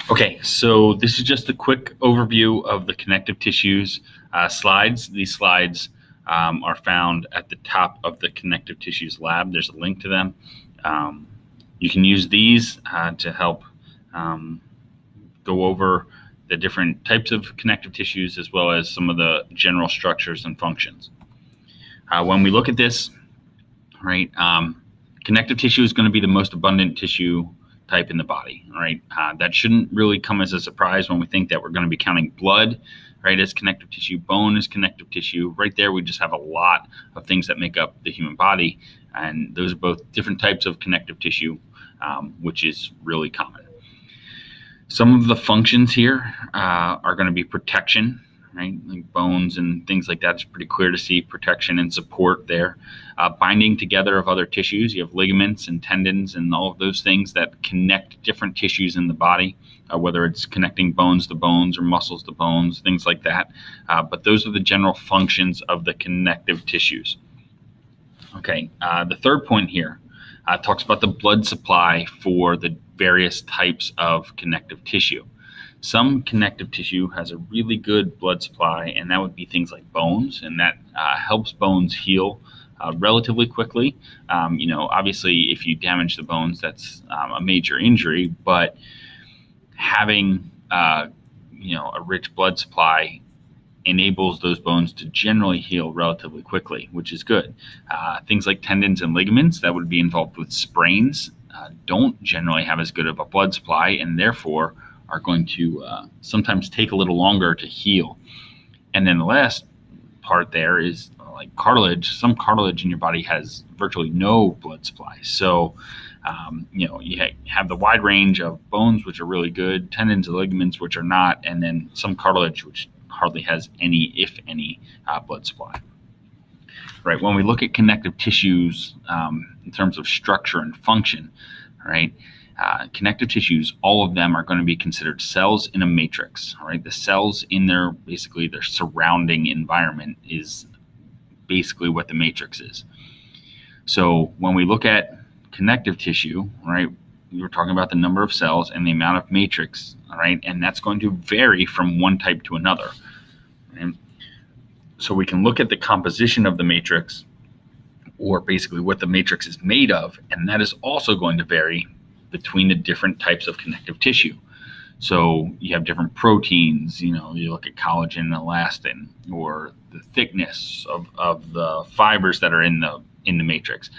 Okay, so this is just a quick overview of the connective tissues slides. These slides are found at the top of the connective tissues lab. There's a link to them. You can use these to help go over the different types of connective tissues as well as some of the general structures and functions. When we look at this, right, connective tissue is going to be the most abundant tissue type in the body, right? That shouldn't really come as a surprise when we think that we're going to be counting blood, right, as connective tissue, bone as connective tissue. Right there, we just have a lot of things that make up the human body, and those are both different types of connective tissue, which is really common. Some of the functions here are going to be protection, right? Like bones and things like that. It's pretty clear to see protection and support there. Binding together of other tissues. You have ligaments and tendons and all of those things that connect different tissues in the body, whether it's connecting bones to bones or muscles to bones, things like that. But those are the general functions of the connective tissues. Okay, the third point here talks about the blood supply for the various types of connective tissue. Some connective tissue has a really good blood supply, and that would be things like bones, and that helps bones heal relatively quickly. Obviously, if you damage the bones, that's a major injury, but having a rich blood supply enables those bones to generally heal relatively quickly, which is good. Things like tendons and ligaments that would be involved with sprains don't generally have as good of a blood supply, and therefore are going to sometimes take a little longer to heal. And then the last part there is like cartilage. Some cartilage in your body has virtually no blood supply. So, you have the wide range of bones, which are really good, tendons and ligaments, which are not, and then some cartilage, which hardly has any, if any, blood supply. Right. When we look at connective tissues in terms of structure and function, right, connective tissues, all of them are going to be considered cells in a matrix. Right, the cells in their surrounding environment is basically what the matrix is. So when we look at connective tissue, right, we were talking about the number of cells and the amount of matrix, right, and that's going to vary from one type to another. Right? So we can look at the composition of the matrix, or basically what the matrix is made of, and that is also going to vary between the different types of connective tissue. So you have different proteins, you look at collagen and elastin, or the thickness of the fibers that are in the matrix.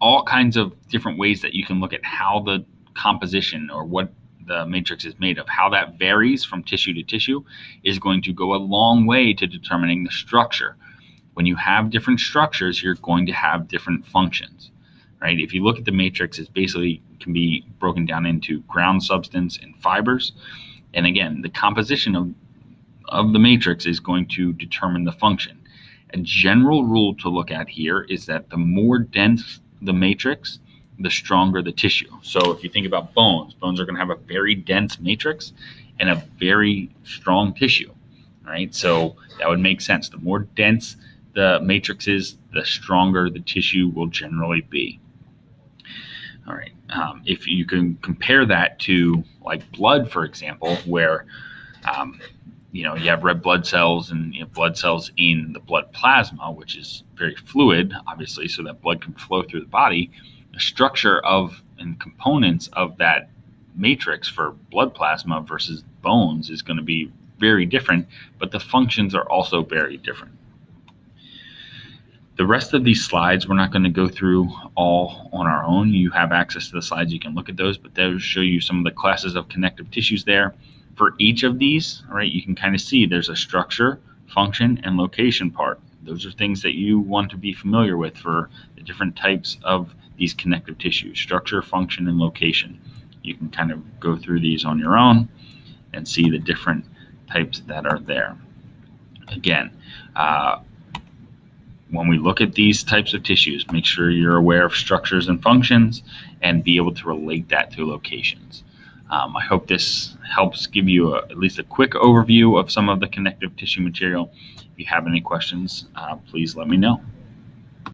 All kinds of different ways that you can look at how the composition or what the matrix is made of, how that varies from tissue to tissue, is going to go a long way to determining the structure. When you have different structures, you're going to have different functions, right? If you look at the matrix, it basically can be broken down into ground substance and fibers. And again, the composition of the matrix is going to determine the function. A general rule to look at here is that the more dense the matrix, the stronger the tissue. So if you think about bones are going to have a very dense matrix and a very strong tissue, right? So that would make sense. The more dense the matrix is, the stronger the tissue will generally be. All right. If you can compare that to like blood, for example, where you have red blood cells and blood cells in the blood plasma, which is very fluid, obviously, so that blood can flow through the body. The structure of and components of that matrix for blood plasma versus bones is going to be very different, but the functions are also very different. The rest of these slides, we're not going to go through all on our own. You have access to the slides. You can look at those, but those show you some of the classes of connective tissues there. For each of these, right, you can kind of see there's a structure, function, and location part. Those are things that you want to be familiar with for the different types of these connective tissues: structure, function, and location. You can kind of go through these on your own and see the different types that are there. Again, when we look at these types of tissues, make sure you're aware of structures and functions and be able to relate that to locations. I hope this helps give you at least a quick overview of some of the connective tissue material. If you have any questions, please let me know.